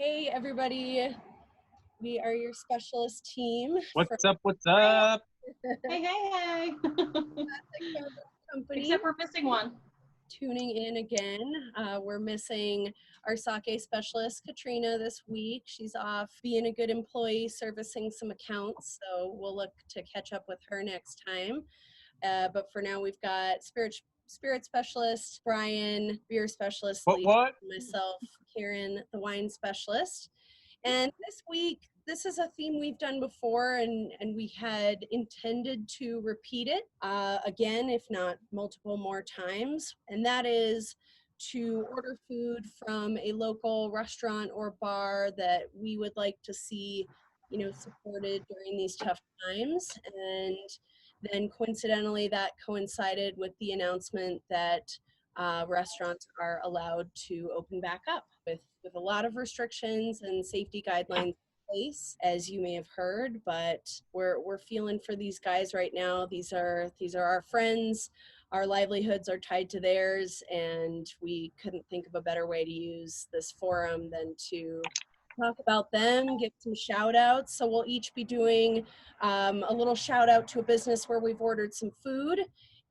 Hey everybody, we are your specialist team. What's up? Hey. Company. Except we're missing one. Tuning in again. We're missing our sake specialist, Katrina, this week. She's off being a good employee, servicing some accounts, so we'll look to catch up with her next time. But for now, we've got spirit specialist, Brian, beer specialist, What? myself, Karen, the wine specialist. And this week, this is a theme we've done before, and we had intended to repeat it again, if not multiple more times. And that is to order food from a local restaurant or bar that we would like to see, supported during these tough times. And then coincidentally, that coincided with the announcement that restaurants are allowed to open back up with a lot of restrictions and safety guidelines in place, as you may have heard. But we're feeling for these guys right now. These are our friends. Our livelihoods are tied to theirs, and we couldn't think of a better way to use this forum than to talk about them, give some shout outs. So we'll each be doing a little shout out to a business where we've ordered some food,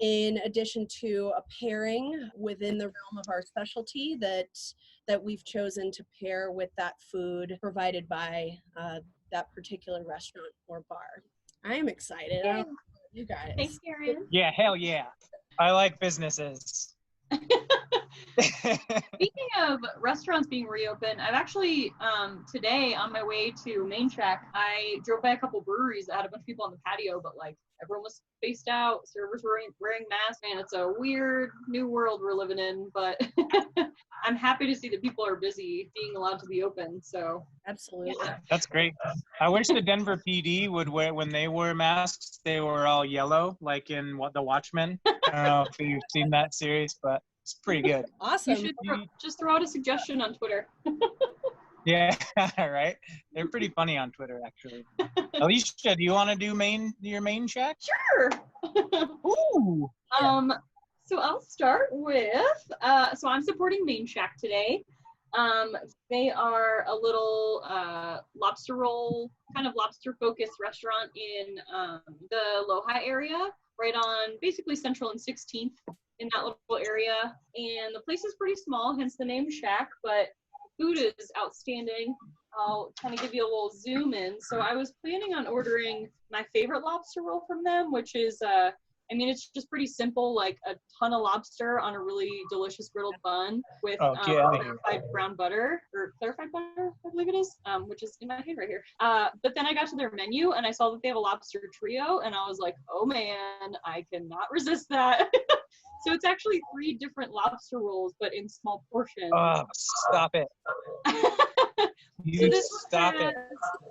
in addition to a pairing within the realm of our specialty that we've chosen to pair with that food provided by that particular restaurant or bar. I'm excited. I don't know about you guys. Thanks, Karen. Yeah, hell yeah. I like businesses. Speaking of restaurants being reopened, I've actually, today on my way to Main Shack, I drove by a couple breweries that had a bunch of people on the patio, but like everyone was spaced out, servers were wearing masks, and it's a weird new world we're living in, but I'm happy to see that people are busy being allowed to be open, so. Absolutely. Yeah. That's great. I wish the Denver PD would wear, when they wore masks, they were all yellow, like in The Watchmen. I don't know if you've seen that series, but it's pretty good. Awesome. You should just throw out a suggestion on Twitter. Yeah, right? They're pretty funny on Twitter, actually. Alisha, do you want to do your main shack? Sure. Ooh. So I'll start with, so I'm supporting Main Shack today. They are a little lobster roll, kind of lobster focused restaurant in the Lohi area, right on basically Central and 16th in that little area. And the place is pretty small, hence the name Shack, but food is outstanding. I'll kind of give you a little zoom in. So I was planning on ordering my favorite lobster roll from them, which is, it's just pretty simple, like a ton of lobster on a really delicious griddled bun with clarified brown butter, or clarified butter, I believe it is, which is in my hand right here. But then I got to their menu and I saw that they have a lobster trio, and I was like, oh man, I cannot resist that. So it's actually 3 different lobster rolls, but in small portions. Oh, stop it. So this one has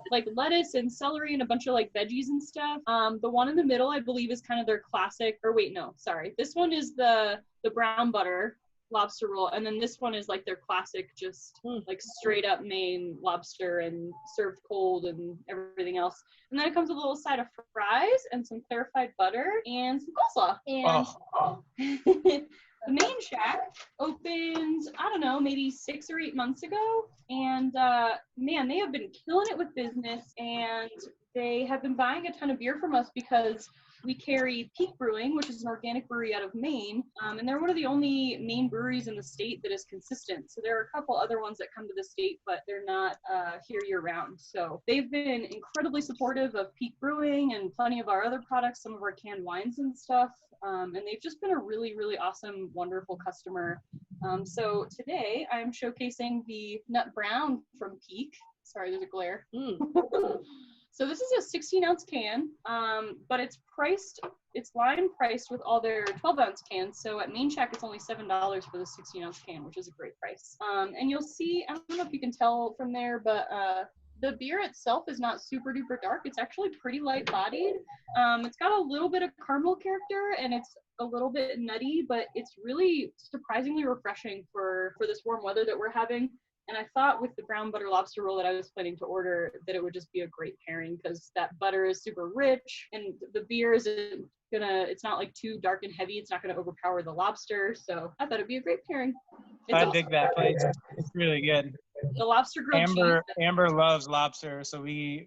like lettuce and celery and a bunch of like veggies and stuff. The one in the middle, I believe, is kind of their classic, or wait, no, sorry. This one is the brown butter lobster roll, and then this one is like their classic, just like straight up Maine lobster and served cold and everything else. And then it comes with a little side of fries and some clarified butter and some coleslaw. And the Main Shack opened, I don't know, maybe 6 or 8 months ago. And man, they have been killing it with business, and they have been buying a ton of beer from us because we carry Peak Brewing, which is an organic brewery out of Maine, and they're one of the only Maine breweries in the state that is consistent. So there are a couple other ones that come to the state, but they're not here year-round. So they've been incredibly supportive of Peak Brewing and plenty of our other products, some of our canned wines and stuff, and they've just been a really, really awesome, wonderful customer. So today I'm showcasing the Nut Brown from Peak. Sorry, there's a glare. So this is a 16-ounce can, but it's line priced with all their 12-ounce cans. So at Main Shack, it's only $7 for the 16-ounce can, which is a great price. And you'll see, I don't know if you can tell from there, but the beer itself is not super duper dark. It's actually pretty light bodied. It's got a little bit of caramel character, and it's a little bit nutty, but it's really surprisingly refreshing for this warm weather that we're having. And I thought with the brown butter lobster roll that I was planning to order that it would just be a great pairing, because that butter is super rich and the beer it's not like too dark and heavy. It's not gonna overpower the lobster. So I thought it'd be a great pairing. I dig that place. It's really good. The lobster grilled Amber loves lobster, so we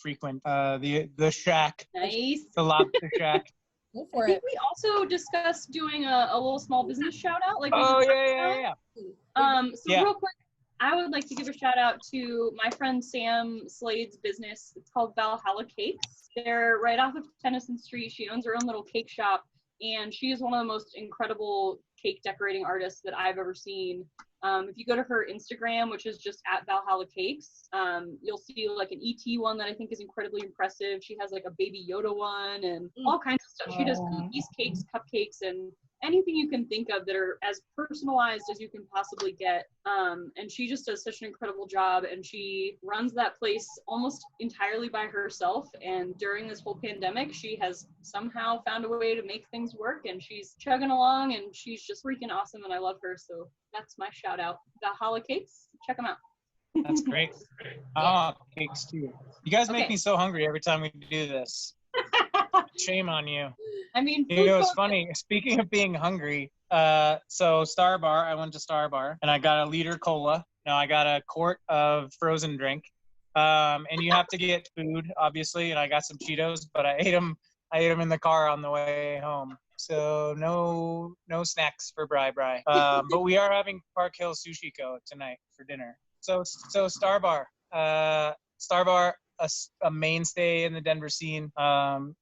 frequent the shack. Nice. The lobster shack. Go I for think it. we also discussed doing a little small business shout out. Like, Oh yeah. So Yeah. real quick, I would like to give a shout out to my friend Sam Slade's business. It's called Valhalla Cakes. They're right off of Tennyson Street. She owns her own little cake shop, and she is one of the most incredible cake decorating artists that I've ever seen. If you go to her Instagram, which is just at Valhalla Cakes, you'll see like an ET one that I think is incredibly impressive. She has like a Baby Yoda one and all kinds of stuff. She does cookies, cakes, cupcakes, and anything you can think of that are as personalized as you can possibly get. And she just does such an incredible job, and she runs that place almost entirely by herself. And during this whole pandemic, she has somehow found a way to make things work, and she's chugging along, and she's just freaking awesome, and I love her. So that's my shout out. Valhalla Cakes, check them out. That's great. I want cakes too. You guys make me so hungry every time we do this. Shame on you. I mean, you know, it's funny. Speaking of being hungry, so Star Bar, I went to Star Bar and I got a liter cola. No, I got a quart of frozen drink. And you have to get food, obviously. And I got some Cheetos, but I ate them in the car on the way home. So no snacks for Bri. But we are having Park Hill Sushi Co. tonight for dinner. So Star Bar. Star Bar, a mainstay in the Denver scene.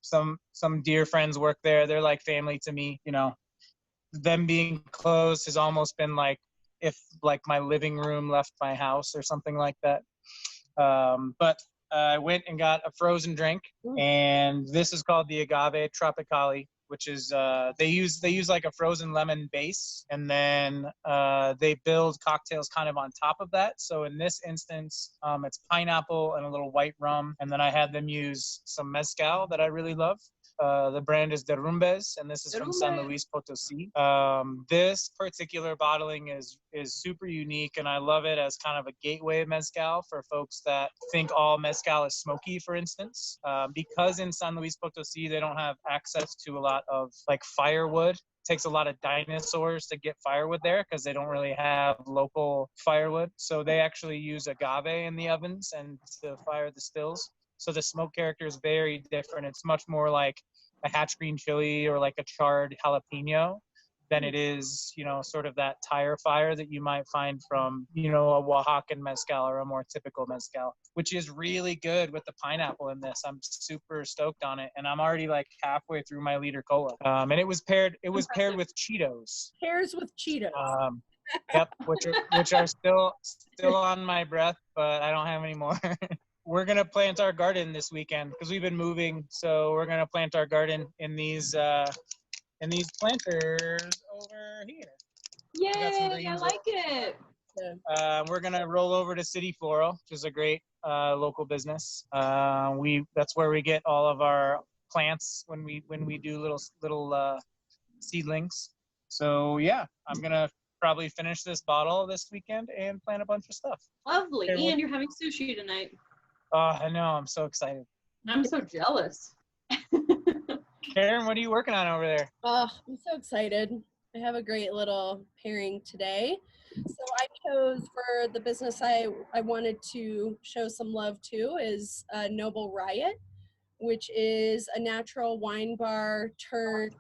Some dear friends work there. They're like family to me. You know, them being closed has almost been like if like my living room left my house or something like that. But I went and got a frozen drink, and this is called the Agave Tropicali, which is they use like a frozen lemon base, and then they build cocktails kind of on top of that. So in this instance, it's pineapple and a little white rum, and then I had them use some mezcal that I really love. The brand is Derumbes, and this is from San Luis Potosi. This particular bottling is super unique, and I love it as kind of a gateway mezcal for folks that think all mezcal is smoky, for instance. Because in San Luis Potosi, they don't have access to a lot of like firewood. It takes a lot of dinosaurs to get firewood there because they don't really have local firewood. So they actually use agave in the ovens and to fire the stills. So the smoke character is very different. It's much more like a hatch green chili or like a charred jalapeno than it is, you know, sort of that tire fire that you might find from, you know, a Oaxacan mezcal or a more typical mezcal, which is really good with the pineapple in this. I'm super stoked on it, and I'm already like halfway through my liter cola. And it was paired with Cheetos. Pairs with Cheetos. Yep, which are still on my breath, but I don't have any more. We're going to plant our garden this weekend because we've been moving. So we're going to plant our garden in these planters over here. Yay, I like it. We're going to roll over to City Floral, which is a great local business. That's where we get all of our plants when we do little seedlings. So yeah, I'm going to probably finish this bottle this weekend and plant a bunch of stuff. Lovely. And you're having sushi tonight. Oh, I know. I'm so excited. I'm so jealous. Karen, what are you working on over there? Oh, I'm so excited. I have a great little pairing today. So I chose for the business I wanted to show some love to is Noble Riot, which is a natural wine bar turned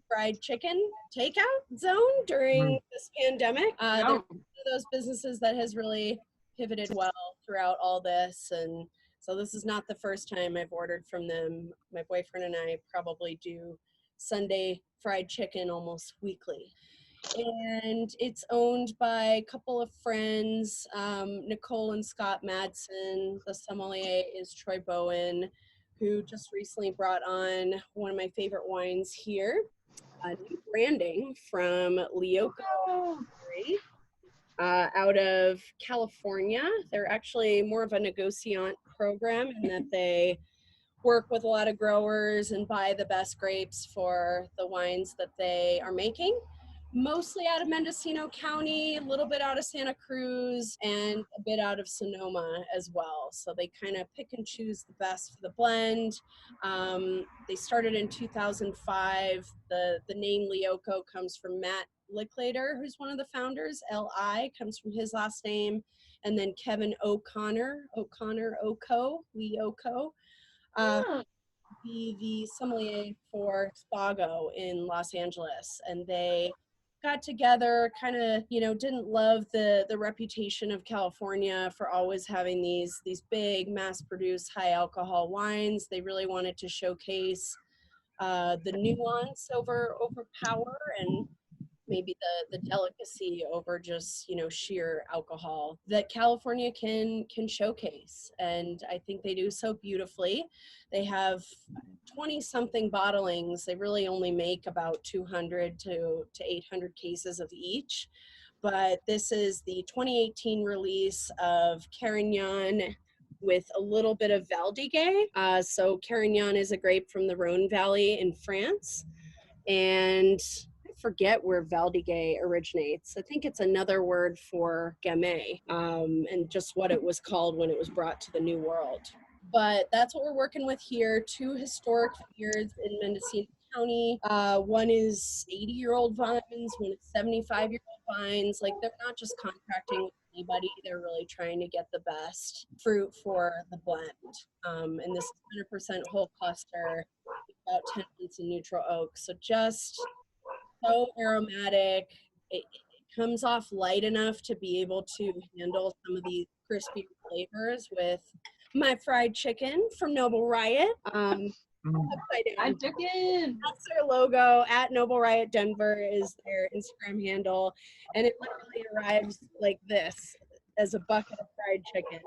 fried chicken takeout zone during this pandemic. They're one of those businesses that has really pivoted well throughout all this, and so this is not the first time I've ordered from them. My boyfriend and I probably do Sunday fried chicken almost weekly, and it's owned by a couple of friends, Nicole and Scott Madsen. The sommelier is Troy Bowen, who just recently brought on one of my favorite wines here, new branding from Lyoko out of California. They're actually more of a negociant program in that they work with a lot of growers and buy the best grapes for the wines that they are making. Mostly out of Mendocino County, a little bit out of Santa Cruz, and a bit out of Sonoma as well. So they kind of pick and choose the best for the blend. They started in 2005. The name Lyoko comes from Matt Licklater, who's one of the founders. L.I. comes from his last name. And then Kevin O'Connor, Lee Oko. Be the sommelier for Spago in Los Angeles, and they got together, kind of, you know, didn't love the reputation of California for always having these big mass-produced high alcohol wines. They really wanted to showcase the nuance over power, and maybe the delicacy over just, you know, sheer alcohol that California can showcase. And I think they do so beautifully. They have 20 something bottlings. They really only make about 200 to 800 cases of each. But this is the 2018 release of Carignan with a little bit of Valdiguet. So Carignan is a grape from the Rhone Valley in France. And I forget where Valdiguet originates. I think it's another word for Gamay, and just what it was called when it was brought to the New World. But that's what we're working with here. 2 historic vineyards in Mendocino County. One is 80-year-old vines, one is 75-year-old vines. Like, they're not just contracting with anybody. They're really trying to get the best fruit for the blend. And this is 100% whole cluster, about 10 months in neutral oak. So just so aromatic. It comes off light enough to be able to handle some of these crispy flavors with my fried chicken from Noble Riot. Fried chicken. That's their logo. At Noble Riot Denver is their Instagram handle. And it literally arrives like this, as a bucket of fried chicken.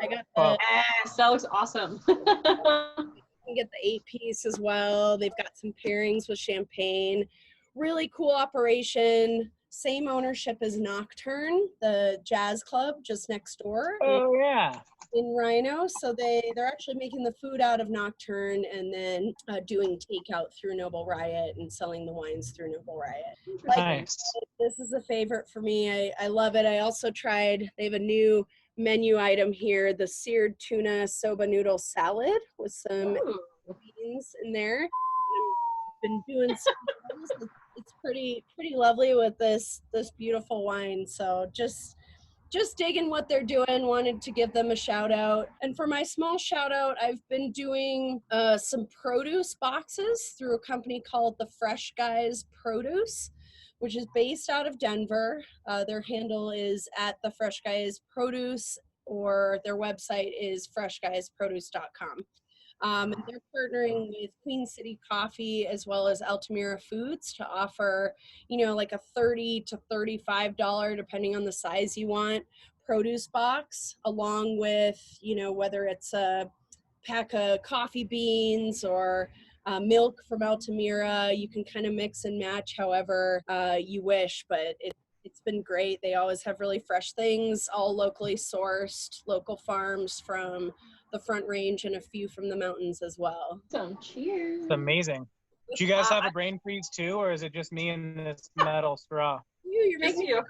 I got the Yes, that looks awesome. You can get the 8-piece as well. They've got some pairings with champagne. Really cool operation. Same ownership as Nocturne, the jazz club just next door. Oh yeah. In Rhino. So they're actually making the food out of Nocturne and then doing takeout through Noble Riot and selling the wines through Noble Riot. Nice. This is a favorite for me. I love it. I also tried, they have a new menu item here, the seared tuna soba noodle salad with some beans in there. I've been doing some, it's pretty lovely with this beautiful wine. So just digging what they're doing, wanted to give them a shout out. And for my small shout out, I've been doing some produce boxes through a company called the Fresh Guys Produce, which is based out of Denver. Their handle is at the Fresh Guys Produce, or their website is freshguysproduce.com. And they're partnering with Queen City Coffee as well as Altamira Foods to offer, you know, like a $30 to $35, depending on the size you want, produce box, along with, you know, whether it's a pack of coffee beans or milk from Altamira. You can kind of mix and match however you wish, but it's been great. They always have really fresh things, all locally sourced, local farms from the Front Range and a few from the mountains as well. So cheers. It's amazing. Do you guys have a brain freeze too, or is it just me and this metal straw? You're making you.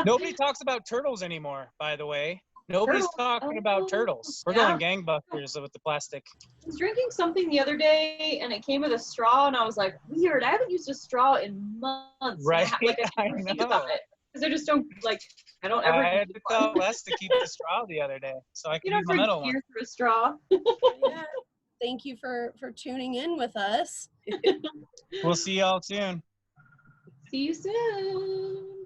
Nobody talks about turtles anymore, by the way. Nobody's talking about turtles. We're going gangbusters with the plastic. I was drinking something the other day and it came with a straw and I was like, weird, I haven't used a straw in months. Right. I never think about it. Because I just don't, I don't ever. I had to tell Les to keep the straw the other day, so I can use the metal one. For a straw. Yeah. Thank you for tuning in with us. We'll see y'all soon. See you soon.